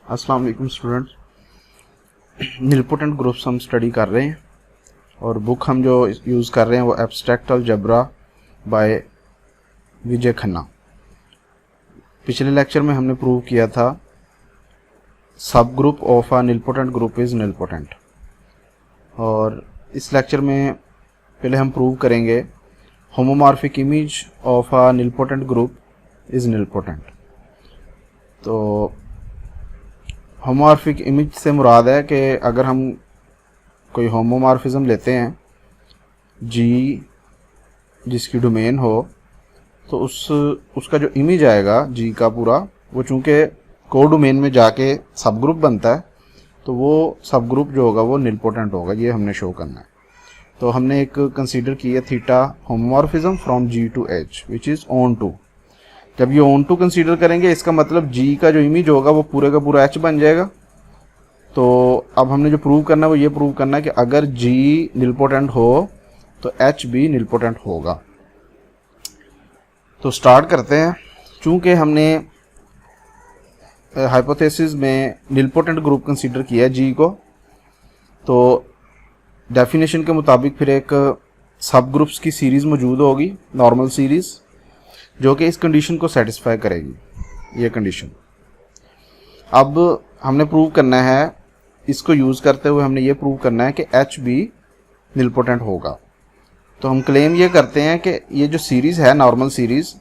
अस्सलाम वालेकुम students, nilpotent groups हम स्टडी कर रहे हैं और बुक हम जो यूज़ कर रहे हैं वो एब्स्ट्रैक्ट अलजेब्रा बाय विजय खन्ना। पिछले लेक्चर में हमने प्रूव किया था सब group of a nilpotent group is nilpotent, और इस लेक्चर में पहले हम प्रूव करेंगे homomorphic image of a nilpotent group is nilpotent. तो होमोमॉर्फिक इमेज से मुराद है कि अगर हम कोई होमोमॉर्फिज्म लेते हैं जी जिसकी डोमेन हो, तो उसका जो इमेज आएगा जी का पूरा, वो चूँकि को डोमेन में जाके सब ग्रुप बनता है, तो वो सब ग्रुप जो होगा वो निलपोटेंट होगा। ये हमने शो करना है। तो हमने एक कंसीडर किया theta homomorphism from G to H which is onto. जब ये ऑन टू कंसीडर करेंगे, इसका मतलब जी का जो इमेज होगा वो पूरे का पूरा एच बन जाएगा। तो अब हमने जो प्रूव करना है वो ये प्रूव करना है कि अगर जी निलपोटेंट हो तो एच भी निलपोटेंट होगा। तो स्टार्ट करते हैं। चूंकि हमने हाइपोथेसिस में निलपोटेंट ग्रुप कंसीडर किया है जी को, तो डेफिनेशन के मुताबिक फिर एक सब ग्रुप्स की सीरीज़ मौजूद होगी, नॉर्मल सीरीज़, जो कि इस कंडीशन को सेटिस्फाई करेगी, ये कंडीशन। अब हमने प्रूव करना है, इसको यूज़ करते हुए हमने ये प्रूव करना है कि एच भी निलपोटेंट होगा। तो हम क्लेम ये करते हैं कि ये जो सीरीज़ है, नॉर्मल सीरीज़,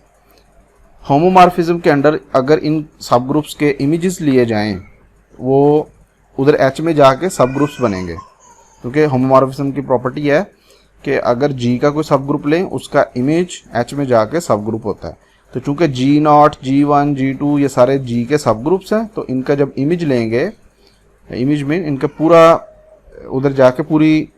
होमोमॉर्फिज्म के अंडर अगर इन सब ग्रुप्स के इमेजेस लिए जाएं, वो उधर एच में जाके सब ग्रुप्स बनेंगे। क्योंकि होमोमॉर्फिज्म की प्रॉपर्टी है कि अगर जी का कोई सब ग्रुप लें, उसका इमेज एच में जाके सब ग्रुप होता है। तो चूंकि G naught, G one, G two ये सारे जी के सब ग्रुप्स हैं, तो इनका जब इमेज लेंगे, इमेज में इनका पूरा उधर जाके पूरी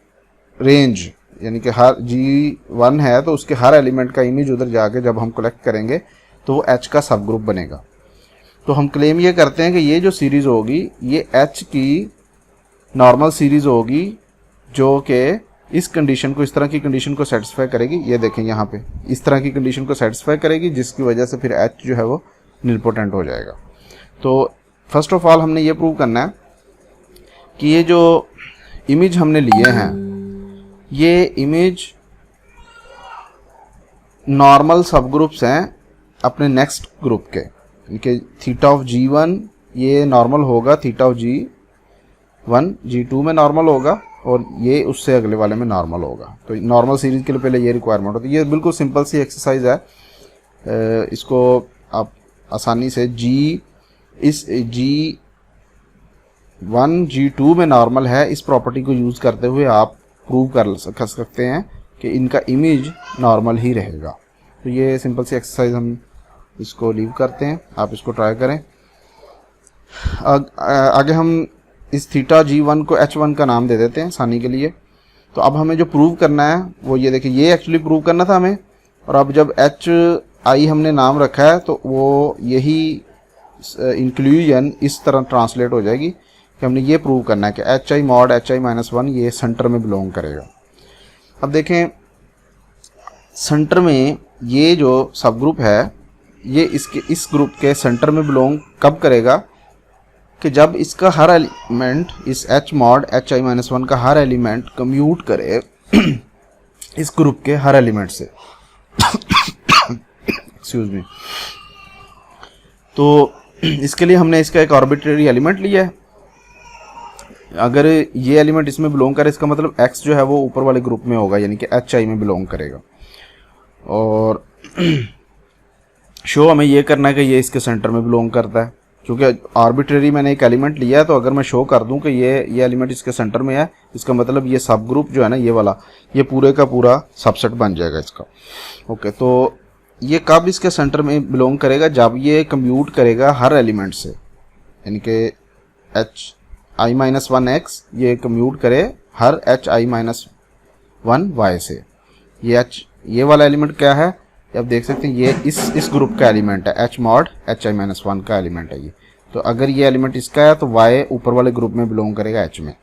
रेंज, यानी कि हर जी वन है तो उसके हर एलिमेंट का इमेज उधर जाके जब हम कलेक्ट करेंगे तो वो एच का सब ग्रुप बनेगा। तो हम क्लेम ये करते हैं कि ये जो सीरीज़ होगी ये एच की नॉर्मल सीरीज़ होगी, जो कि इस कंडीशन को, इस तरह की कंडीशन को सेटिस्फाई करेगी। ये देखें यहाँ पे, इस तरह की कंडीशन को सेटिस्फाई करेगी, जिसकी वजह से फिर एच जो है वो निलपोटेंट हो जाएगा। तो फर्स्ट ऑफ ऑल हमने ये प्रूव करना है कि ये जो इमेज हमने लिए हैं, ये इमेज नॉर्मल सब ग्रुप्स हैं अपने नेक्स्ट ग्रुप के। इनके थीटा ऑफ जी वन ये नॉर्मल होगा theta of G one, G two में नॉर्मल होगा, और ये उससे अगले वाले में नॉर्मल होगा। तो नॉर्मल सीरीज़ के लिए पहले ये रिक्वायरमेंट होती है। ये बिल्कुल सिंपल सी एक्सरसाइज है, इसको आप आसानी से जी वन जी टू में नॉर्मल है, इस प्रॉपर्टी को यूज़ करते हुए आप प्रूव कर सकते हैं कि इनका इमेज नॉर्मल ही रहेगा। तो ये सिंपल सी एक्सरसाइज हम इसको लीव करते हैं, आप इसको ट्राई करें। आगे हम इस थीटा जी वन को एच वन का नाम दे देते हैं आसानी के लिए। तो अब हमें जो प्रूव करना है वो ये देखिए, ये एक्चुअली प्रूव करना था हमें, और अब जब एच आई हमने नाम रखा है तो वो यही इंक्लूजन इस तरह ट्रांसलेट हो जाएगी कि हमने ये प्रूव करना है कि H I mod H I minus one ये सेंटर में बिलोंग करेगा। अब देखें, सेंटर में ये जो सब ग्रुप है, ये इस ग्रुप के सेंटर में बिलोंग कब करेगा कि जब इसका हर एलिमेंट, इस H mod H I minus one का हर एलिमेंट कम्यूट करे इस ग्रुप के हर एलिमेंट से। Excuse me. तो इसके लिए हमने इसका एक आर्बिट्रेरी एलिमेंट लिया है। अगर ये एलिमेंट इसमें बिलोंग करे, इसका मतलब एक्स जो है वो ऊपर वाले ग्रुप में होगा, यानी कि एच आई में बिलोंग करेगा। और शो हमें ये करना है कि ये इसके सेंटर में बिलोंग करता है। क्योंकि आर्बिट्रेरी मैंने एक एलिमेंट लिया है, तो अगर मैं शो कर दूं कि ये एलिमेंट इसके सेंटर में है, इसका मतलब ये सब ग्रुप जो है ना, ये वाला, ये पूरे का पूरा सबसेट बन जाएगा इसका। ओके, तो ये कब इसके सेंटर में बिलोंग करेगा? जब ये कम्यूट करेगा हर एलिमेंट से, यानी कि H I minus one X ये कम्यूट करे हर H I minus one Y से। ये वाला एलिमेंट क्या है, आप देख सकते हैं, ये इस ग्रुप का एलिमेंट है, H mod H I minus one का एलिमेंट है ये। तो अगर ये एलिमेंट इसका है तो वाई ऊपर वाले ग्रुप में बिलोंग करेगा एच में।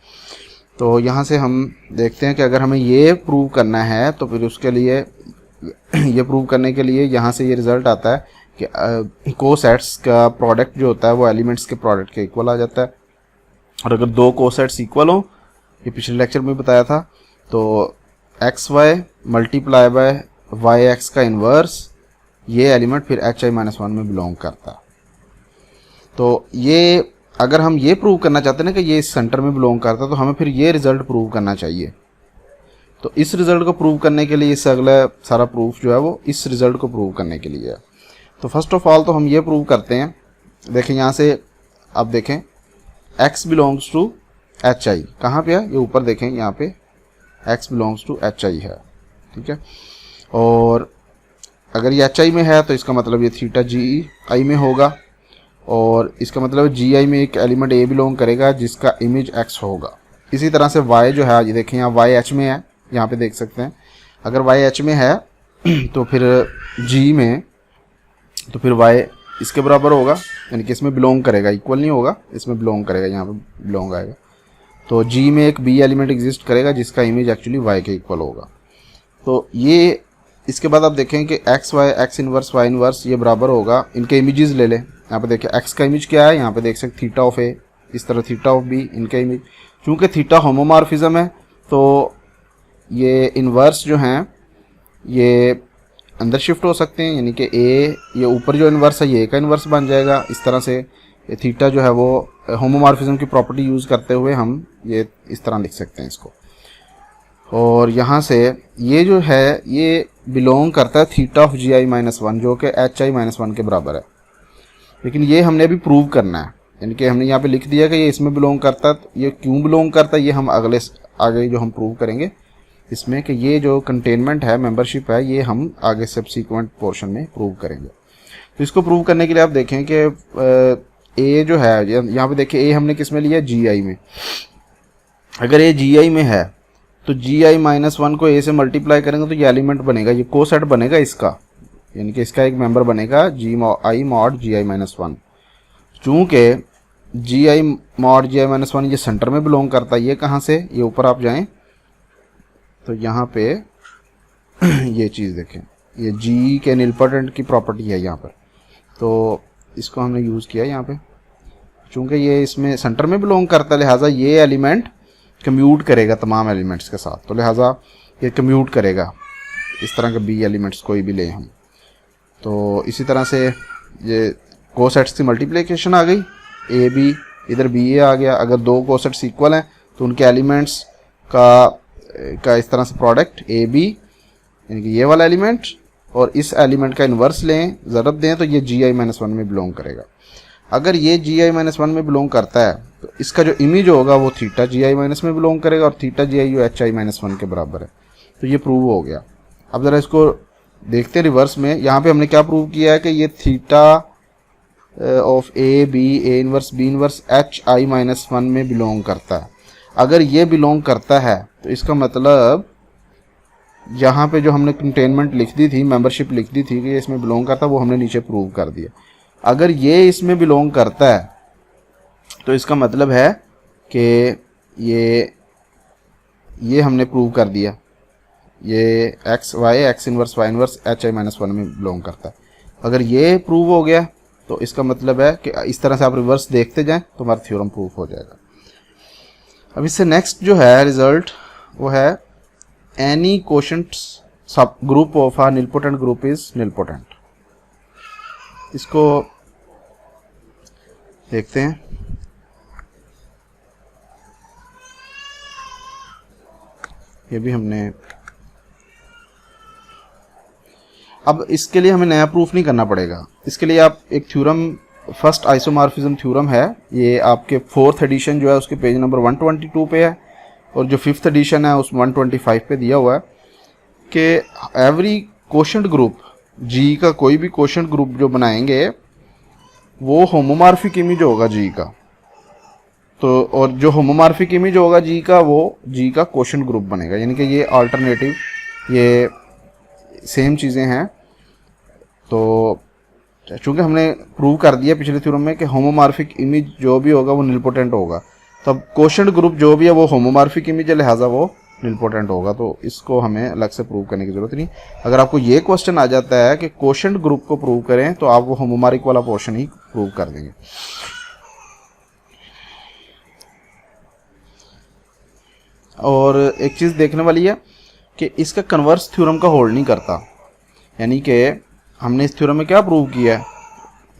तो यहाँ से हम देखते हैं कि अगर हमें ये प्रूव करना है तो फिर उसके लिए, ये प्रूव करने के लिए यहाँ से ये रिज़ल्ट आता है कि कोसेट्स का प्रोडक्ट जो होता है वो एलिमेंट्स के प्रोडक्ट के इक्वल आ जाता है। और अगर दो कोसेट्स इक्वल हो, ये पिछले लेक्चर में बताया था, तो X Y multiply by Y X का इन्वर्स, ये एलिमेंट फिर एच आई माइनस वन में बिलोंग करता है। तो ये अगर हम ये प्रूव करना चाहते हैं ना कि ये इस सेंटर में बिलोंग करता है, तो हमें फिर ये रिजल्ट प्रूव करना चाहिए। तो इस रिजल्ट को प्रूव करने के लिए इससे अगला सारा प्रूफ जो है वो इस रिजल्ट को प्रूव करने के लिए है। तो फर्स्ट ऑफ ऑल तो हम ये प्रूव करते हैं, देखें यहाँ से आप देखें x belongs to H I, कहाँ पे है ये ऊपर देखें, यहाँ पे x belongs to H I है, ठीक है। और अगर ये एच आई में है तो इसका मतलब ये थीटा जी आई में होगा, और इसका मतलब जी आई में एक एलिमेंट ए बिलोंग करेगा जिसका इमेज x होगा। इसी तरह से y जो है, ये देखें यहाँ y h में है, यहाँ पे देख सकते हैं, अगर y h में है तो फिर g में, तो फिर y इसके बराबर होगा, यानी कि इसमें बिलोंग करेगा, इक्वल नहीं होगा, इसमें बिलोंग करेगा, यहाँ पे बिलोंग आएगा। तो g में एक b एलिमेंट एग्जिस्ट करेगा जिसका इमेज एक्चुअली y के इक्वल होगा। तो ये इसके बाद आप देखें कि X Y X inverse Y inverse ये बराबर होगा, इनके इमेजेस ले लें। यहाँ पे देखिए एक्स का इमेज क्या है, यहाँ पे देख सकते थीटा ऑफ ए, इस तरह थीटा ऑफ बी, इनका इमेज, चूँकि थीटा होमोमॉर्फिज्म है तो ये इन्वर्स जो हैं ये अंदर शिफ्ट हो सकते हैं, यानी कि ए, ये ऊपर जो इन्वर्स है ये ए का इन्वर्स बन जाएगा। इस तरह से ये थीटा जो है वो होमोमॉर्फिज्म की प्रॉपर्टी यूज़ करते हुए हम ये इस तरह लिख सकते हैं इसको। और यहाँ से ये जो है ये बिलोंग करता है theta of G I minus one, जो कि एच आई माइनस वन के बराबर है। लेकिन ये हमने अभी प्रूव करना है, यानी कि हमने यहाँ पे लिख दिया कि ये इसमें बिलोंग करता है। ये क्यों बिलोंग करता है ये हम आगे जो हम प्रूव करेंगे इसमें, कि ये जो कंटेनमेंट है, मेंबरशिप है, ये हम आगे सब्सिक्वेंट पोर्शन में प्रूव करेंगे। तो इसको प्रूव करने के लिए आप देखें कि ए जो है, यहाँ पे देखिए ए हमने किस में लिया, जी आई में। अगर ए जी आई में है तो जी आई माइनस वन को ए से मल्टीप्लाई करेंगे तो ये एलिमेंट बनेगा, ये कोसेट बनेगा इसका, यानी कि इसका एक मेंबर बनेगा जी आई mod ji I minus one. चूँकि जी आई mod ji I minus one ये सेंटर में बिलोंग करता है, ये कहाँ से, ये ऊपर आप जाएं तो यहाँ पे ये चीज़ देखें, ये जी के निलपोटेंट की प्रॉपर्टी है यहाँ पर, तो इसको हमने यूज़ किया यहाँ पे। चूँकि ये इसमें सेंटर में बिलोंग करता है लिहाजा ये एलिमेंट कम्यूट करेगा तमाम एलिमेंट्स के साथ, तो लिहाजा ये कम्यूट करेगा इस तरह के बी एलिमेंट्स कोई भी ले हम। तो इसी तरह से ये कोसेट्स की मल्टीप्लिकेशन आ गई, ए बी इधर बी ए आ गया। अगर दो कोसेट्स इक्वल हैं तो उनके एलिमेंट्स का इस तरह से प्रोडक्ट ए बी, यानी कि ये वाला एलिमेंट और इस एलिमेंट का इन्वर्स लें, ज़रब दें, तो ये जी आई माइनस वन में बिलोंग करेगा। अगर ये जी आई माइनस वन में बिलोंग करता है तो इसका जो इमेज होगा वो थीटा जी आई माइनस में बिलोंग करेगा, और theta G I H I minus one के बराबर है। तो ये प्रूव हो गया। अब ज़रा इसको देखते हैं रिवर्स में। यहाँ पे हमने क्या प्रूव किया है कि ये theta of A B, A inverse B inverse H I minus one में बिलोंग करता है। अगर ये बिलोंग करता है तो इसका मतलब यहाँ पे जो हमने कंटेनमेंट लिख दी थी, मेंबरशिप लिख दी थी कि इसमें बिलोंग करता है, वो हमने नीचे प्रूव कर दिया। अगर ये इसमें बिलोंग करता है तो इसका मतलब है कि ये हमने प्रूव कर दिया, ये X Y X inverse Y inverse H I minus one में बिलोंग करता है। अगर ये प्रूव हो गया तो इसका मतलब है कि इस तरह से आप रिवर्स देखते जाएं तो हमारा थ्योरम प्रूफ हो जाएगा। अब इससे नेक्स्ट जो है रिजल्ट वो है एनी कोशेंट सब group of a nilpotent group is nilpotent. इसको देखते हैं। ये भी हमने, अब इसके लिए हमें नया प्रूफ नहीं करना पड़ेगा। इसके लिए आप एक थ्योरम, फर्स्ट आइसोमॉर्फिज्म थ्योरम है, ये आपके फोर्थ एडिशन जो है उसके पेज नंबर 122 पे है, और जो फिफ्थ एडिशन है उस 125 पे दिया हुआ है कि एवरी कोशेंट ग्रुप, जी का कोई भी कोशेंट ग्रुप जो बनाएंगे वो होमोमॉर्फिक इमेज होगा जी का। तो और जो होमोमॉर्फिक इमेज होगा जी का वो जी का कोशेंट ग्रुप बनेगा, यानी कि ये अल्टरनेटिव, ये सेम चीज़ें हैं। तो चूँकि हमने प्रूव कर दिया पिछले थ्योरम में कि होमोमॉर्फिक इमेज जो भी होगा वो निलपोटेंट होगा, तब कोशेंट ग्रुप जो भी है वो होमोमॉर्फिक इमेज है, लिहाजा वो निलपोटेंट होगा, तो इसको हमें अलग से प्रूव करने की ज़रूरत नहीं। अगर आपको ये क्वेश्चन आ जाता है कि कोशेंट ग्रुप को प्रूव करें, तो आप वो होमोमेरिक वाला पोर्शन ही प्रूव कर देंगे। और एक चीज़ देखने वाली है कि इसका कन्वर्स थ्योरम का होल्ड नहीं करता, यानी कि हमने इस थ्योरम में क्या प्रूव किया है,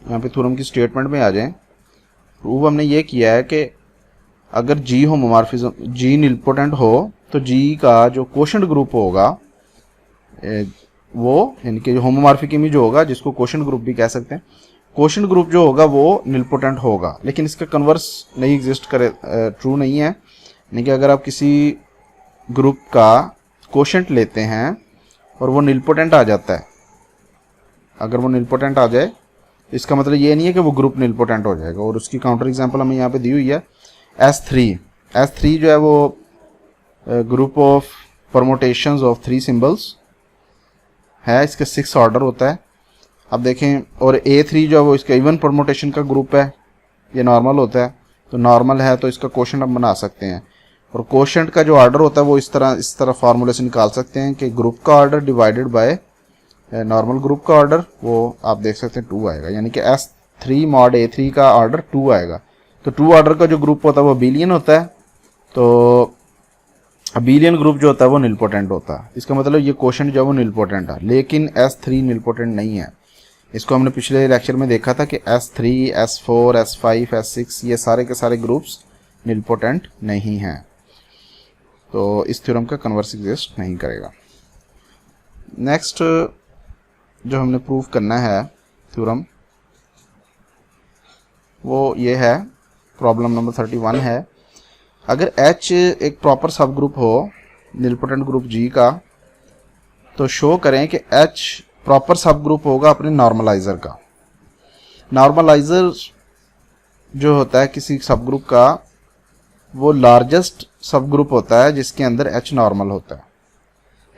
यहाँ पे थ्योरम की स्टेटमेंट में आ जाएं। प्रूव हमने ये किया है कि अगर जी होमोमॉर्फिज्म, जी निलपोटेंट हो, तो जी का जो कोशेंट ग्रुप होगा वो, यानी कि जो होमोमॉर्फिक इमेज होगा, जिसको कोशेंट ग्रुप भी कह सकते हैं, कोशेंट ग्रुप जो होगा वो निलपोटेंट होगा। लेकिन इसका कन्वर्स नहीं एग्जिस्ट करे, ट्रू नहीं है। यानी कि अगर आप किसी ग्रुप का कोशेंट लेते हैं और वो निलपोटेंट आ जाता है, अगर वो निलपोटेंट आ जाए, इसका मतलब ये नहीं है कि वो ग्रुप निलपोटेंट हो जाएगा। और उसकी काउंटर एग्जांपल हमें यहाँ पे दी हुई है S3 जो है वो group of permutations of 3 symbols है, इसका 6 ऑर्डर होता है। अब देखें, और A3 जो है वो इसका इवन परमोटेशन का ग्रुप है, ये नॉर्मल होता है, तो नॉर्मल है तो इसका कोशेंट हम बना सकते हैं। और कोशेंट का जो ऑर्डर होता है वो इस तरह फार्मूले से निकाल सकते हैं कि ग्रुप का order divided by normal group का ऑर्डर, वो आप देख सकते हैं 2 आएगा, यानी कि S3 mod A3 का ऑर्डर 2 आएगा। तो 2 ऑर्डर का जो ग्रुप होता है वो अबेलियन होता है, तो अबेलियन ग्रुप जो होता है वो निलपोटेंट होता है। इसका मतलब ये कोशेंट जो है वो निलपोटेंट है, लेकिन S3 निलपोटेंट नहीं है। इसको हमने पिछले लेक्चर में देखा था कि S3, S4, S5, S6 ये सारे के सारे ग्रुप्स निलपोटेंट नहीं हैं, तो इस थ्योरम का कन्वर्स एग्जिस्ट नहीं करेगा। नेक्स्ट जो हमने प्रूव करना है थ्योरम, वो ये है, प्रॉब्लम नंबर 31 है। अगर H एक प्रॉपर सब ग्रुप हो निलपोटेंट ग्रुप G का, तो शो करें कि H प्रॉपर सब ग्रुप होगा अपने नॉर्मलाइजर का। नॉर्मलाइजर जो होता है किसी सब ग्रुप का, वो लार्जेस्ट सब ग्रुप होता है जिसके अंदर H नॉर्मल होता है।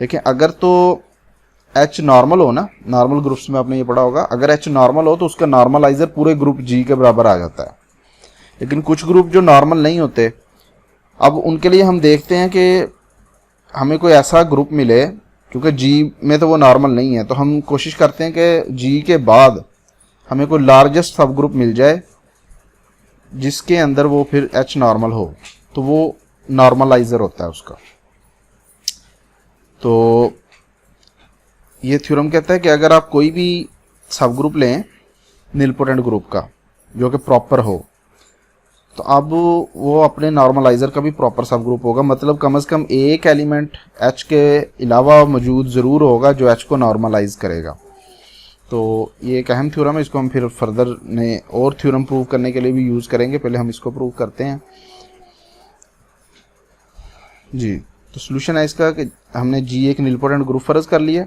देखिए, अगर तो H नॉर्मल हो ना, नॉर्मल ग्रुप्स में आपने ये पढ़ा होगा, अगर H नॉर्मल हो तो उसका नॉर्मलाइजर पूरे ग्रुप G के बराबर आ जाता है। लेकिन कुछ ग्रुप जो नॉर्मल नहीं होते, अब उनके लिए हम देखते हैं कि हमें कोई ऐसा ग्रुप मिले, क्योंकि G में तो वो नॉर्मल नहीं है, तो हम कोशिश करते हैं कि G के बाद हमें कोई लार्जेस्ट सब ग्रुप मिल जाए जिसके अंदर वो फिर H नॉर्मल हो, तो वो नॉर्मलाइजर होता है उसका। तो ये थ्योरम कहता है कि अगर आप कोई भी सब ग्रुप लें निलपोटेंट ग्रुप का जो कि प्रॉपर हो, तो अब वो अपने नॉर्मलाइजर का भी प्रॉपर सब ग्रुप होगा। मतलब कम से कम एक एलिमेंट H के अलावा मौजूद ज़रूर होगा जो H को नॉर्मलाइज करेगा। तो ये एक अहम थ्योरम है, इसको हम फिर फर्दर ने और थ्योरम प्रूव करने के लिए भी यूज़ करेंगे। पहले हम इसको प्रूव करते हैं जी। तो सोल्यूशन है इसका कि हमने G एक निलपोटेंट ग्रुप फर्ज कर लिया।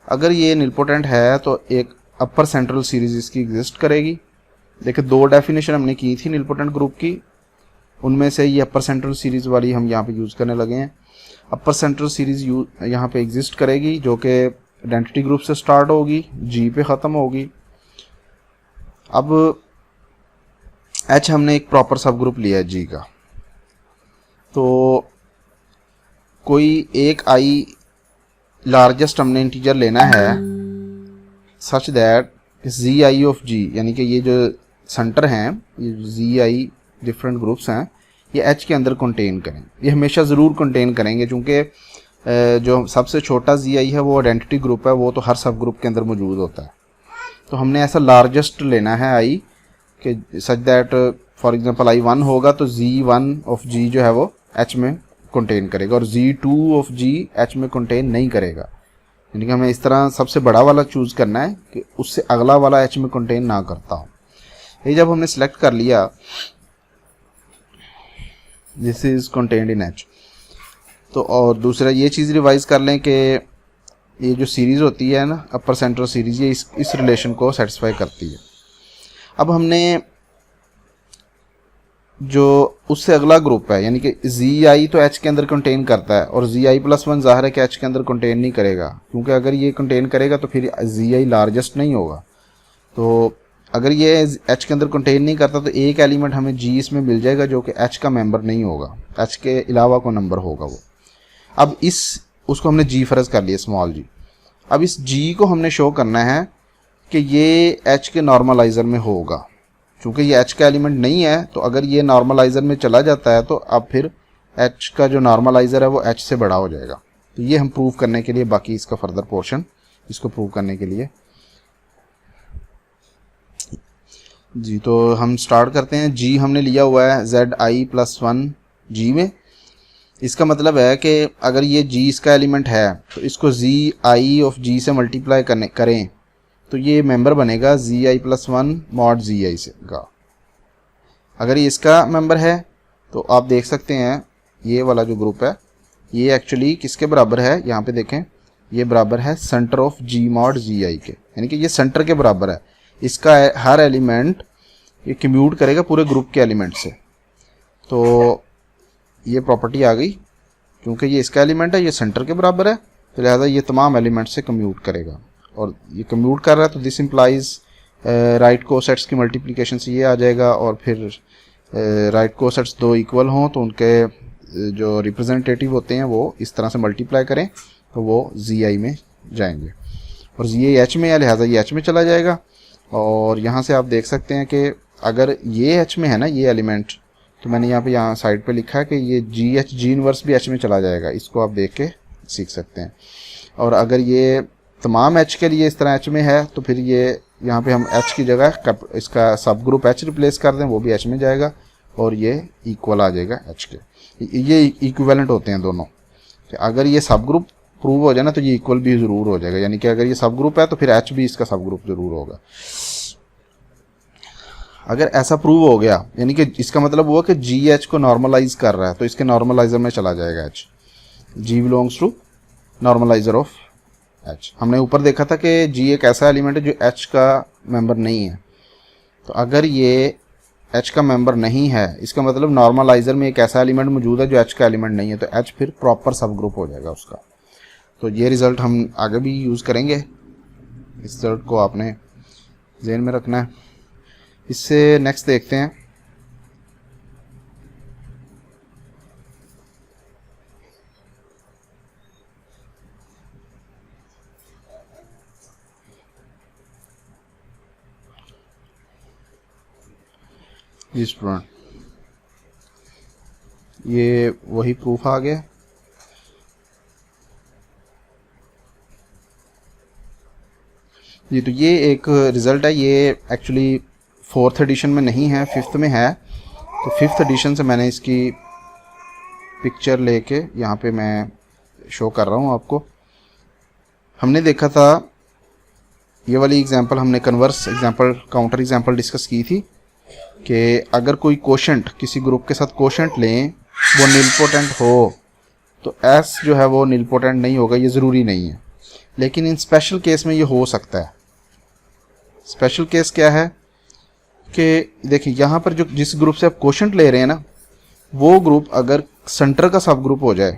अगर ये निलपोटेंट है तो एक अपर सेंट्रल सीरीज इसकी एग्जिस्ट करेगी। देखिए, 2 डेफिनेशन हमने की थी निलपोटेंट ग्रुप की, उनमें से ये अपर सेंट्रल सीरीज वाली हम यहाँ पे यूज़ करने लगे हैं। अपर सेंट्रल सीरीज यहाँ पे एग्जिस्ट करेगी जो कि आइडेंटिटी ग्रुप से स्टार्ट होगी, G पे ख़त्म होगी। अब H हमने एक प्रॉपर सब ग्रुप लिया है G का, तो कोई एक I लार्जेस्ट हमने इंटीजर लेना है such that ZI of G, यानी कि ये जो सेंटर हैं, ये ZI डिफरेंट ग्रुप्स हैं, ये H के अंदर कंटेन करें। ये हमेशा ज़रूर कंटेन करेंगे, क्योंकि जो सबसे छोटा ZI है वो आइडेंटिटी ग्रुप है, वो तो हर सब ग्रुप के अंदर मौजूद होता है। तो हमने ऐसा लार्जेस्ट लेना है I कि such that for example I1 होगा तो Z1 ऑफ G जो है वो H में कंटेन करेगा, और Z2 ऑफ G H में कंटेन नहीं करेगा। यानी कि हमें इस तरह सबसे बड़ा वाला चूज़ करना है कि उससे अगला वाला H में कंटेन ना करता हो। ये जब हमने सेलेक्ट कर लिया, this is contained in H, तो और दूसरा ये चीज़ रिवाइज कर लें कि ये जो सीरीज़ होती है ना अपर सेंट्रल सीरीज़, ये इस रिलेशन को सेटिस्फाई करती है। अब हमने जो उससे अगला ग्रुप है, यानी कि ZI तो H के अंदर कंटेन करता है, और ZI+1 ज़ाहिर है कि H के अंदर कंटेन नहीं करेगा, क्योंकि अगर ये कंटेन करेगा तो फिर ZI लार्जेस्ट नहीं होगा। तो अगर ये एच के अंदर कंटेन नहीं करता तो एक एलिमेंट हमें जी इसमें मिल जाएगा जो कि एच का मेंबर नहीं होगा, एच के अलावा कोई नंबर होगा वो। अब उसको हमने जी फर्ज कर लिया, स्मॉल जी। अब इस जी को हमने शो करना है कि ये एच के नॉर्मलाइज़र में होगा। चूँकि ये एच का एलिमेंट नहीं है तो अगर ये नॉर्मलाइज़र में चला जाता है तो अब फिर एच का जो नॉर्मलाइज़र है वो एच से बड़ा हो जाएगा। तो ये हम प्रूव करने के लिए, बाकी इसका फर्दर पोर्शन इसको प्रूव करने के लिए जी, तो हम स्टार्ट करते हैं। जी हमने लिया हुआ है ZI+1 जी में। इसका मतलब है कि अगर ये जी इसका एलिमेंट है तो इसको ZI ऑफ जी से मल्टीप्लाई करें तो ये मेंबर बनेगा ZI+1 mod ZI से का। अगर ये इसका मेंबर है तो आप देख सकते हैं ये वाला जो ग्रुप है ये एक्चुअली किसके बराबर है, यहाँ पे देखें, ये बराबर है centre of G mod ZI के, यानी कि ये सेंटर के बराबर है। इसका हर एलिमेंट ये कम्यूट करेगा पूरे ग्रुप के एलिमेंट से। तो ये प्रॉपर्टी आ गई, क्योंकि ये इसका एलिमेंट है, ये सेंटर के बराबर है, तो लिहाजा ये तमाम एलिमेंट से कम्यूट करेगा। और ये कम्यूट कर रहा है तो दिस इम्प्लाइज राइट कोसेट्स की मल्टीप्लिकेशन से ये आ जाएगा, और फिर राइट कोसेट्स दो इक्वल हों तो उनके जो रिप्रेजेंटेटिव होते हैं वो इस तरह से मल्टीप्लाई करें तो वो ZI में जाएंगे। और ZI H में है, लिहाजा ये H में चला जाएगा। और यहाँ से आप देख सकते हैं कि अगर ये H में है ना ये एलिमेंट, तो मैंने यहाँ साइड पे लिखा है कि ये GH जी इनवर्स भी H में चला जाएगा। इसको आप देख के सीख सकते हैं। और अगर ये तमाम H के लिए इस तरह H में है तो फिर ये यहाँ पे हम H की जगह इसका सब ग्रुप H रिप्लेस कर दें, वो भी H में जाएगा और ये इक्वल आ जाएगा H के। ये इक्विवेलेंट होते हैं दोनों। अगर ये सब ग्रुप प्रूव हो जाए ना तो ये इक्वल भी ज़रूर हो जाएगा, यानी कि अगर ये सब ग्रुप है तो फिर H भी इसका सब ग्रुप ज़रूर होगा। अगर ऐसा प्रूव हो गया यानी कि इसका मतलब हुआ कि GH को नॉर्मलाइज कर रहा है तो इसके नॉर्मलाइजर में चला जाएगा H। G belongs to normaliser of H। हमने ऊपर देखा था कि G एक ऐसा एलिमेंट है जो H का मेंबर नहीं है। तो अगर ये H का मेंबर नहीं है, इसका मतलब नॉर्मलाइजर में एक ऐसा एलिमेंट मौजूद है जो H का एलिमेंट नहीं है, तो H फिर प्रॉपर सब ग्रुप हो जाएगा उसका। तो ये रिज़ल्ट हम आगे भी यूज़ करेंगे, इस रिज़ल्ट को आपने ज़हन में रखना है। इससे नेक्स्ट देखते हैं। जी स्टूडेंट, ये वही प्रूफ आ गया। जी, तो ये एक रिज़ल्ट है, ये एक्चुअली 4th एडिशन में नहीं है, 5th में है। तो 5th एडिशन से मैंने इसकी पिक्चर लेके यहाँ पे मैं शो कर रहा हूँ आपको। हमने देखा था ये वाली एग्जांपल, हमने converse example, counter example discuss की थी कि अगर कोई कोशेंट किसी ग्रुप के साथ कोशेंट लें वो निलपोटेंट हो तो S जो है वो निलपोटेंट नहीं होगा, ये ज़रूरी नहीं है। लेकिन इन स्पेशल केस में ये हो सकता है। स्पेशल केस क्या है कि देखिए यहाँ पर जो जिस ग्रुप से आप कोशेंट ले रहे हैं ना, वो ग्रुप अगर सेंटर का सब ग्रुप हो जाए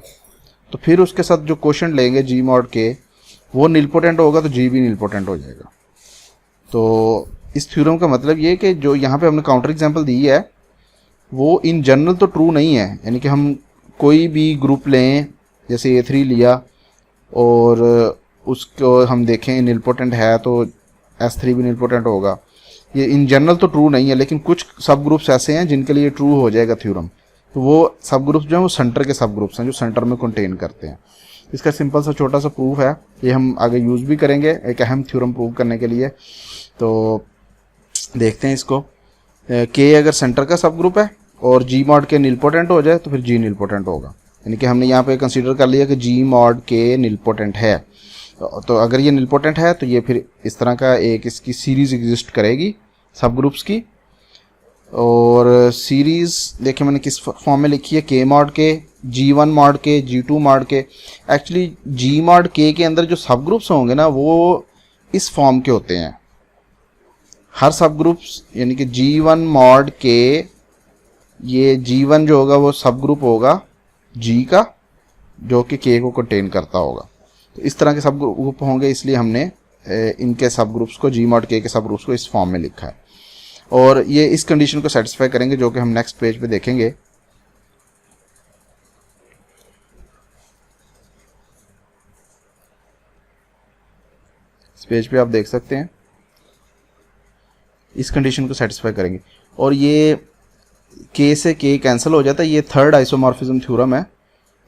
तो फिर उसके साथ जो कोशेंट लेंगे G mod के वो निलपोटेंट होगा तो G भी निलपोटेंट हो जाएगा। तो इस थ्योरम का मतलब ये कि जो यहाँ पे हमने काउंटर एग्जांपल दी है वो इन जनरल तो ट्रू नहीं है, यानी कि हम कोई भी ग्रुप लें, जैसे A3 लिया और उसको हम देखें निलपोटेंट है तो S3 भी निलपोटेंट होगा, ये इन जनरल तो ट्रू नहीं है। लेकिन कुछ सब ग्रुप्स ऐसे हैं जिनके लिए ट्रू हो जाएगा थ्योरम। तो वो सब ग्रुप्स जो हैं वो सेंटर के सब ग्रुप्स हैं जो सेंटर में कंटेन करते हैं। इसका सिंपल सा छोटा सा प्रूफ है, ये हम आगे यूज़ भी करेंगे एक अहम थ्योरम प्रूव करने के लिए। तो देखते हैं इसको। K अगर सेंटर का सब ग्रुप है और G mod K निलपोटेंट हो जाए तो फिर G निलपोटेंट होगा, यानी कि हमने यहाँ पे कंसीडर कर लिया कि G mod K निलपोटेंट है। तो अगर ये निलपोटेंट है तो ये फिर इस तरह का एक इसकी सीरीज़ एग्जिस्ट करेगी सब ग्रुप्स की। और सीरीज़ देखिए मैंने किस फॉर्म में लिखी है, K mod K, G1 mod K, G2 mod K। Actually G mod K के अंदर जो सब ग्रुप्स होंगे ना वो इस फॉर्म के होते हैं। हर सब ग्रुप्स यानी कि G1 mod K, ये G1 जो होगा वो सब ग्रुप होगा G का जो कि K को कंटेन करता होगा। तो इस तरह के सब ग्रुप होंगे, इसलिए हमने इनके सब ग्रुप्स को, जी मॉड के सब ग्रुप्स को इस फॉर्म में लिखा है। और ये इस कंडीशन को सेटिस्फाई करेंगे जो कि हम नेक्स्ट पेज पे देखेंगे। इस पेज पे आप देख सकते हैं, इस कंडीशन को सेटिस्फाई करेंगे और ये के से के कैंसिल हो जाता है। ये थर्ड आइसोमॉर्फिज्म थ्योरम है,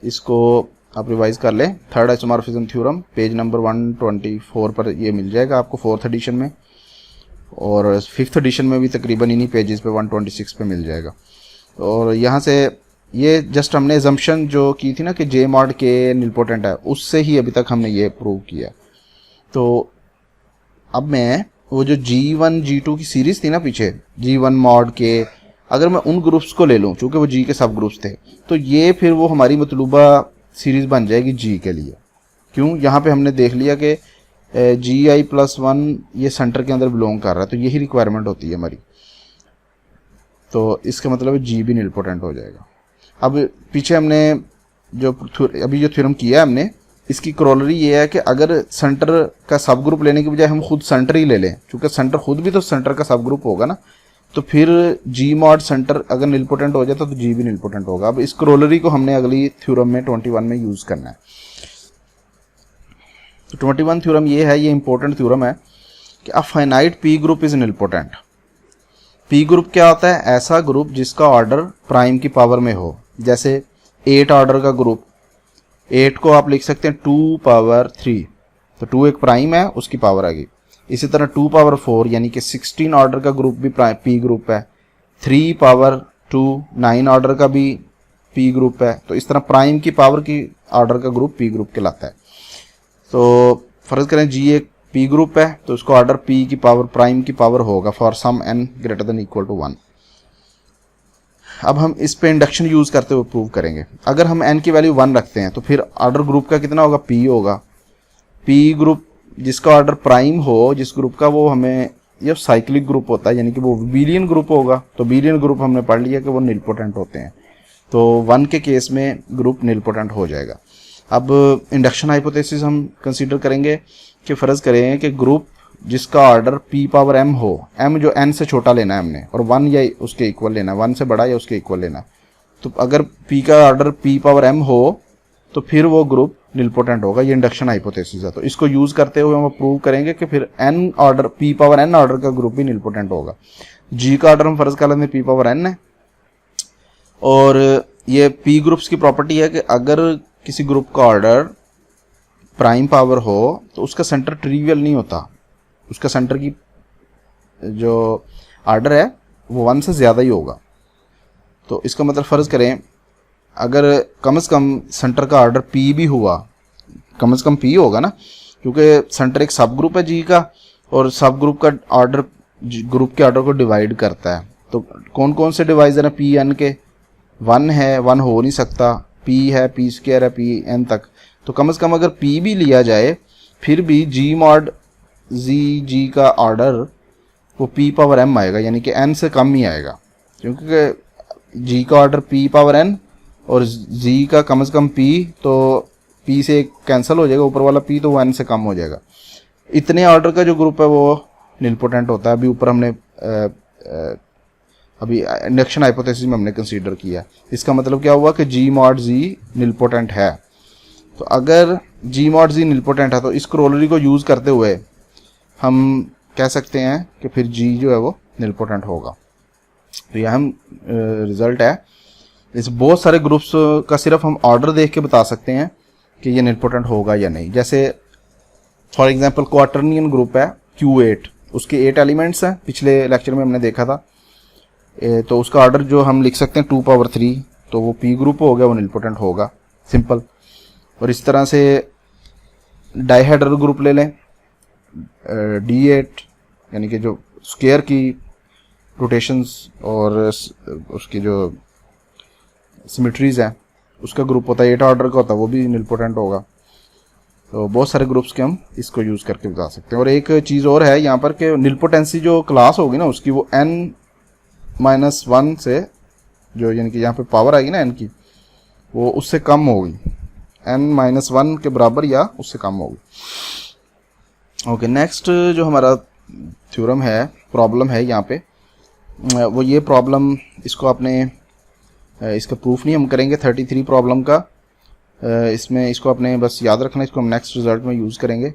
इसको आप रिवाइज कर लें। Third isomorphism theorem page number 124 पर ये मिल जाएगा आपको 4th एडिशन में, और 5th एडिशन में भी तकरीबन इन्हीं पेजेस पे 126 पे मिल जाएगा। और यहाँ से ये जस्ट हमने एजम्पशन जो की थी ना कि जे मॉड के निलपोटेंट है, उससे ही अभी तक हमने ये प्रूव किया। तो अब मैं वो जो G1 G2 की सीरीज थी ना पीछे, G1 मॉड के, अगर मैं उन ग्रुप्स को ले लूँ चूँकि वो जी के सब ग्रुप्स थे, तो ये फिर वो हमारी मतलूबा सीरीज़ बन जाएगी जी के लिए। क्यों? यहाँ पे हमने देख लिया कि GI+1 ये सेंटर के अंदर बिलोंग कर रहा है, तो यही रिक्वायरमेंट होती है हमारी। तो इसका मतलब जी भी निलपोटेंट हो जाएगा। अब पीछे हमने जो अभी जो थ्योरम किया है हमने, इसकी क्रोलरी ये है कि अगर सेंटर का सब ग्रुप लेने की बजाय हम खुद सेंटर ही ले लें, क्योंकि सेंटर खुद भी तो सेंटर का सब ग्रुप होगा ना, तो फिर जी मॉड सेंटर अगर निलपोटेंट हो जाता तो जी भी निलपोटेंट होगा। अब इस क्रोलरी को हमने अगली थ्योरम में 21 में यूज़ करना है। तो 21 थ्योरम ये है, ये इंपॉर्टेंट थ्योरम है कि a finite P group is nilpotent. P group क्या होता है? ऐसा ग्रुप जिसका ऑर्डर प्राइम की पावर में हो। जैसे 8 ऑर्डर का ग्रुप, 8 को आप लिख सकते हैं 2 पावर 3, तो 2 एक प्राइम है, उसकी पावर आ गई। इसी तरह 2 पावर 4 यानी कि 16 ऑर्डर का ग्रुप भी पी ग्रुप है। 3 पावर 2 9 ऑर्डर का भी पी ग्रुप है। तो इस तरह प्राइम की पावर की ऑर्डर का ग्रुप पी ग्रुप कहलाता है। तो फर्ज करें जी एक पी ग्रुप है, तो उसका ऑर्डर पी की पावर प्राइम की पावर होगा for some n greater than equal to 1। अब हम इस पे इंडक्शन यूज करते हुए प्रूव करेंगे। अगर हम n की वैल्यू 1 रखते हैं तो फिर ऑर्डर ग्रुप का कितना होगा? p होगा। p ग्रुप जिसका ऑर्डर प्राइम हो, जिस ग्रुप का, वो हमें ये साइक्लिक ग्रुप होता है, यानी कि वो बिलियन ग्रुप होगा। तो बिलियन ग्रुप हमने पढ़ लिया कि वो निलपोटेंट होते हैं। तो 1 के केस में ग्रुप निलपोटेंट हो जाएगा। अब इंडक्शन हाइपोथेसिस हम कंसीडर करेंगे कि फ़र्ज करें कि ग्रुप जिसका ऑर्डर p पावर m हो, m जो n से छोटा लेना है हमने, और 1 या उसके इक्वल लेना है, 1 से बड़ा या उसके इक्वल लेना है। तो अगर p का ऑर्डर p पावर m हो तो फिर वो ग्रुप निलपोटेंट होगा। ये इंडक्शन हाइपोथेसिस है। तो इसको यूज़ करते हुए हम प्रूव करेंगे कि फिर n order, p power n order का ग्रुप भी निलपोटेंट होगा। g का ऑर्डर हम फर्ज कर लेते हैं p पावर n है, और ये p ग्रुप्स की प्रॉपर्टी है कि अगर किसी ग्रुप का ऑर्डर प्राइम पावर हो तो उसका सेंटर ट्रिवियल नहीं होता, उसका सेंटर की जो ऑर्डर है वो 1 से ज़्यादा ही होगा। तो इसका मतलब फ़र्ज़ करें अगर कम से कम सेंटर का ऑर्डर p भी हुआ, कम से कम p होगा ना, क्योंकि सेंटर एक सब ग्रुप है g का, और सब ग्रुप का ऑर्डर ग्रुप के ऑर्डर को डिवाइड करता है। तो कौन कौन से डिवाइजर हैं p n के? 1 है, 1 हो नहीं सकता, p है, p स्क्वायर है, p n तक। तो कम से कम अगर p भी लिया जाए फिर भी g मॉड g का ऑर्डर वो p पावर m आएगा, यानी कि n से कम ही आएगा, क्योंकि g का ऑर्डर p पावर n और g का कम से कम p, तो p से कैंसिल हो जाएगा ऊपर वाला p, तो वो n से कम हो जाएगा। इतने ऑर्डर का जो ग्रुप है वो निलपोटेंट होता है। अभी ऊपर हमने अभी इंडक्शन हाइपोथेसिस में हमने कंसीडर किया। इसका मतलब क्या हुआ कि g मॉड g निलपोटेंट है। तो अगर g मॉड g निलपोटेंट है तो इस क्रोलरी को यूज़ करते हुए हम कह सकते हैं कि फिर g जो है वो निलपोटेंट होगा। तो यह हम रिजल्ट है। इस बहुत सारे ग्रुप्स का सिर्फ हम ऑर्डर देख के बता सकते हैं कि ये निलपोटेंट होगा या नहीं। जैसे फॉर एग्जांपल क्वार्टरनियन ग्रुप है Q8, उसके 8 एलिमेंट्स हैं, पिछले लेक्चर में हमने देखा था। तो उसका ऑर्डर जो हम लिख सकते हैं 2 पावर 3, तो वो p ग्रुप हो गया, वो निलपोटेंट होगा, सिंपल। और इस तरह से डाइहेड्रल ग्रुप ले लें D8, यानी कि जो स्क्वायर की रोटेशंस और उसकी जो सिमेट्रीज हैं उसका ग्रुप होता है, 8 ऑर्डर का होता है, वो भी निलपोटेंट होगा। तो बहुत सारे ग्रुप्स के हम इसको यूज़ करके बता सकते हैं। और एक चीज़ और है यहाँ पर कि निलपोटेंसी जो क्लास होगी ना उसकी, वो n-1 से जो, यानी कि यहाँ पे पावर आएगी ना n की, वो उससे कम होगी, n-1 के बराबर या उससे कम होगी। ओके, नेक्स्ट जो हमारा थ्योरम है, प्रॉब्लम है यहाँ पे, वो ये प्रॉब्लम, इसको आपने इसका प्रूफ नहीं हम करेंगे 33 प्रॉब्लम का, इसमें इसको आपने बस याद रखना, इसको हम नेक्स्ट रिजल्ट में यूज़ करेंगे।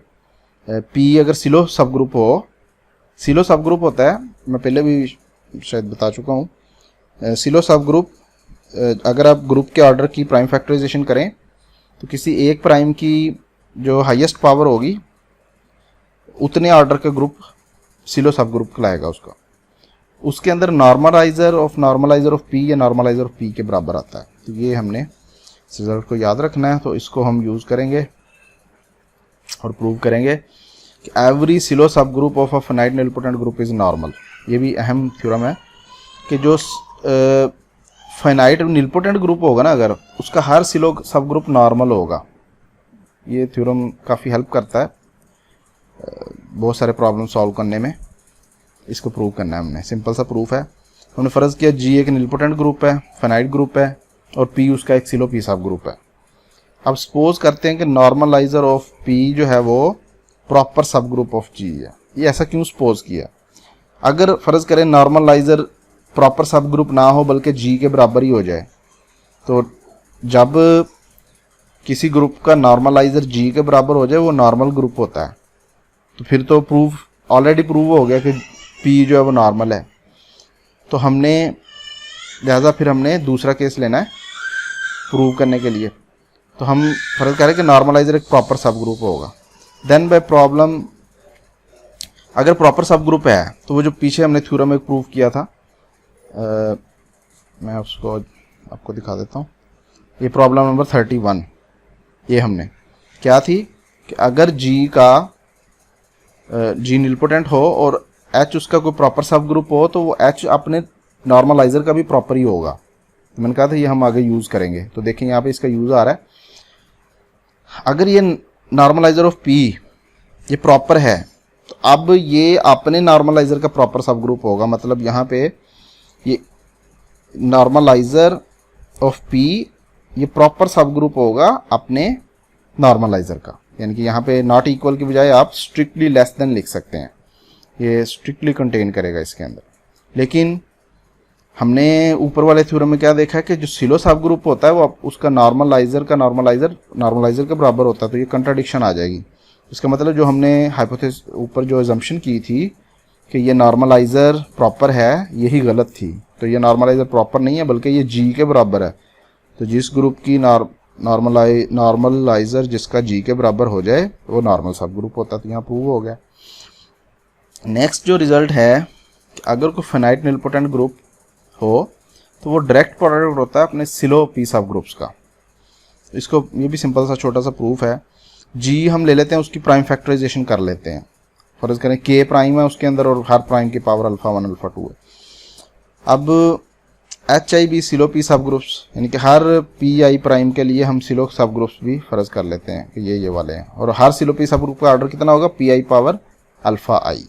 पी अगर सिलो सब ग्रुप हो, सिलो सब ग्रुप होता है, मैं पहले भी शायद बता चुका हूँ, सिलो सब ग्रुप अगर आप ग्रुप के ऑर्डर की प्राइम फैक्टराइजेशन करें तो किसी एक प्राइम की जो हाईएस्ट पावर होगी उतने ऑर्डर का ग्रुप सिलो सब ग्रुप कहलाएगा उसका। उसके अंदर नॉर्मलाइजर ऑफ पी या नॉर्मलाइजर ऑफ पी के बराबर आता है। तो ये हमने इस रिजल्ट को याद रखना है, तो इसको हम यूज़ करेंगे और प्रूव करेंगे कि एवरी सिलो सब group of a finite nilpotent group is normal. ये भी अहम थ्योरम है कि जो फाइनाइट निलपोटेंट ग्रुप होगा ना, अगर उसका हर सिलो सब ग्रुप नॉर्मल होगा। ये थ्योरम काफ़ी हेल्प करता है बहुत सारे प्रॉब्लम सॉल्व करने में। इसको प्रूव करना है हमने, सिंपल सा प्रूफ है। हमने फ़र्ज़ किया जी एक निलपोटेंट ग्रुप है, फाइनाइट ग्रुप है, और पी उसका एक सिलो पी सब ग्रुप है। अब सपोज करते हैं कि नॉर्मलाइजर ऑफ पी जो है वो प्रॉपर सब ग्रुप ऑफ जी है। ये ऐसा क्यों सपोज किया? अगर फ़र्ज़ करें नॉर्मलाइजर प्रॉपर सब ग्रुप ना हो बल्कि जी के बराबर ही हो जाए, तो जब किसी ग्रुप का नॉर्मलाइजर जी के बराबर हो जाए वो नॉर्मल ग्रुप होता है। तो फिर तो प्रूफ ऑलरेडी प्रूव हो गया कि पी जो है वो नॉर्मल है। तो हमने लिहाजा फिर हमने दूसरा केस लेना है प्रूव करने के लिए। तो हम फ़र्ज़ करें कि नॉर्मलाइजर एक प्रॉपर सब ग्रुप होगा। देन बाय प्रॉब्लम अगर प्रॉपर सब ग्रुप है तो वो जो पीछे हमने थ्योरम में प्रूव किया था, मैं उसको आपको दिखा देता हूँ। ये प्रॉब्लम नंबर 31, ये हमने क्या थी कि अगर जी का जी निलपोटेंट हो और एच उसका कोई प्रॉपर सब ग्रुप हो तो वो एच अपने नॉर्मलाइजर का भी प्रॉपर ही होगा। तो मैंने कहा था ये हम आगे यूज़ करेंगे। तो देखें यहाँ पे इसका यूज़ आ रहा है। अगर ये नॉर्मलाइजर ऑफ पी ये प्रॉपर है तो अब ये अपने नॉर्मलाइजर का प्रॉपर सब ग्रुप होगा। मतलब यहाँ पे ये नॉर्मलाइजर ऑफ पी ये प्रॉपर सब ग्रुप होगा अपने नॉर्मलाइजर का। यानी कि यहाँ पे नॉट इक्वल की बजाय आप स्ट्रिक्टली लेस देन लिख सकते हैं, ये स्ट्रिक्टली कंटेन करेगा इसके अंदर। लेकिन हमने ऊपर वाले थ्योरम में क्या देखा है कि जो सिलो सब ग्रुप होता है वो उसका नॉर्मलाइजर के बराबर होता है। तो ये कंट्राडिक्शन आ जाएगी। इसका मतलब जो हमने हाइपोथेसिस ऊपर जो अजम्पशन की थी कि ये नॉर्मलाइजर प्रॉपर है, यही गलत थी। तो ये नॉर्मलाइजर प्रॉपर नहीं है बल्कि ये जी के बराबर है। तो जिस ग्रुप की नॉर्मलाइजर जिसका जी के बराबर हो जाए वो नॉर्मल सब ग्रुप होता है। तो यहाँ प्रूव हो गया। नेक्स्ट जो रिजल्ट है, अगर कोई फाइनाइट निलपोटेंट ग्रुप हो तो वो डायरेक्ट प्रोडक्ट होता है अपने सिलो पी सब ग्रुप्स का। इसको ये भी सिंपल सा छोटा सा प्रूफ है। जी हम ले लेते हैं, उसकी प्राइम फैक्टराइजेशन कर लेते हैं। फर्ज करें के प्राइम है उसके अंदर और हर प्राइम की पावर अल्फा 1 अल्फा 2 है। अब H I be Sylow P subgroups, यानी कि हर पी आई प्राइम के लिए हम सिलो सब ग्रुप्स भी फर्ज कर लेते हैं कि ये वाले हैं। और हर सिलो पी सब ग्रुप का ऑर्डर कितना होगा? पी आई पावर अल्फा आई।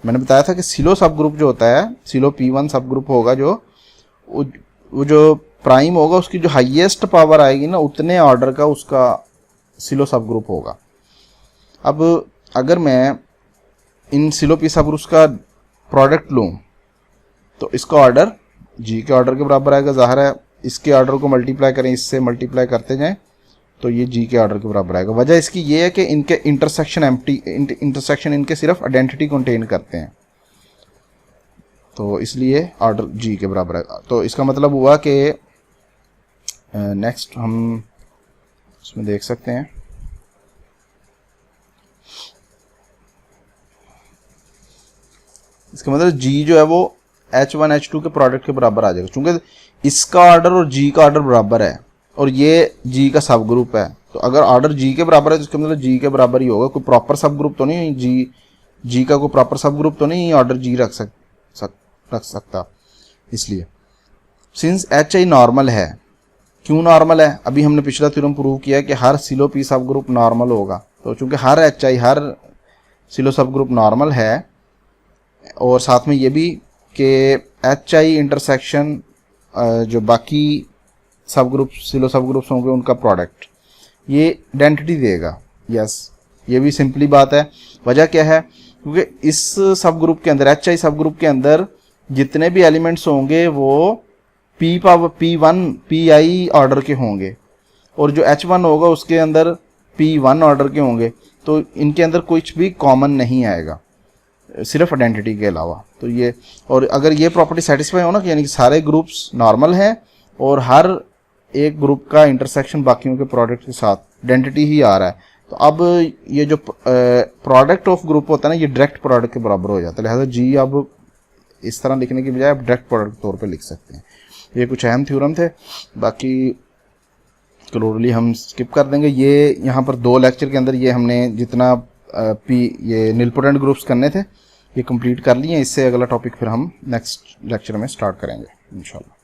मैंने बताया था कि सिलो सब ग्रुप जो होता है, सिलो P1 सब ग्रुप होगा, जो वो जो प्राइम होगा उसकी जो हाईएस्ट पावर आएगी ना उतने ऑर्डर का उसका सिलो सब ग्रुप होगा। अब अगर मैं इन सिलो पी सब ग्रुप्स का प्रोडक्ट लूँ तो इसका ऑर्डर जी के ऑर्डर के बराबर आएगा। ज़ाहिर है इसके ऑर्डर को मल्टीप्लाई करें, इससे मल्टीप्लाई करते जाएं तो ये जी के ऑर्डर के बराबर आएगा। वजह इसकी ये है कि इनके इंटरसेक्शन इनके सिर्फ आइडेंटिटी कंटेन करते हैं, तो इसलिए ऑर्डर जी के बराबर आएगा। तो इसका मतलब हुआ कि नेक्स्ट हम इसमें देख सकते हैं, इसका मतलब जी जो है वो H1 H2 के प्रोडक्ट के बराबर आ जाएगा। चूंकि इसका ऑर्डर और जी का ऑर्डर बराबर है और ये जी का सब ग्रुप है, तो अगर ऑर्डर जी के बराबर है तो इसका मतलब जी के बराबर ही होगा। कोई प्रॉपर सब ग्रुप तो नहीं, जी का कोई प्रॉपर सब ग्रुप तो नहीं ऑर्डर जी रख सकता। इसलिए सिंस एच आई नॉर्मल है, क्यों नॉर्मल है? अभी हमने पिछला थ्योरम प्रूव किया कि हर सिलो पी सब ग्रुप नॉर्मल होगा। तो चूंकि हर एच आई हर सिलो सब ग्रुप नॉर्मल है और साथ में ये भी कि एच आई इंटरसेक्शन जो बाकी सब ग्रुप सिलो सब ग्रुप्स होंगे उनका प्रोडक्ट ये आइडेंटिटी देगा। यस, ये भी सिंपली बात है। वजह क्या है, क्योंकि इस सब ग्रुप के अंदर, HI सब ग्रुप के अंदर जितने भी एलिमेंट्स होंगे वो P1 PI ऑर्डर के होंगे, और जो H1 होगा उसके अंदर P1 ऑर्डर के होंगे। तो इनके अंदर कुछ भी कॉमन नहीं आएगा सिर्फ आइडेंटिटी के अलावा। तो ये, और अगर ये प्रॉपर्टी सेटिस्फाई हो ना कि यानी कि सारे ग्रुप्स नॉर्मल हैं और हर एक ग्रुप का इंटरसेक्शन बाकियों के प्रोडक्ट के साथ आइडेंटिटी ही आ रहा है, तो अब ये जो प्रोडक्ट ऑफ ग्रुप होता है ना, ये डायरेक्ट प्रोडक्ट के बराबर हो जाता है। लिहाजा जी अब इस तरह लिखने की बजाय आप डायरेक्ट प्रोडक्ट के तौर पे लिख सकते हैं। ये कुछ अहम थ्योरम थे, बाकी क्लोरली हम स्किप कर देंगे। ये यहाँ पर 2 लेक्चर के अंदर ये हमने जितना ये निलपोटेंट ग्रुप्स करने थे ये कंप्लीट कर लिए। इससे अगला टॉपिक फिर हम नेक्स्ट लेक्चर में स्टार्ट करेंगे इंशाल्लाह।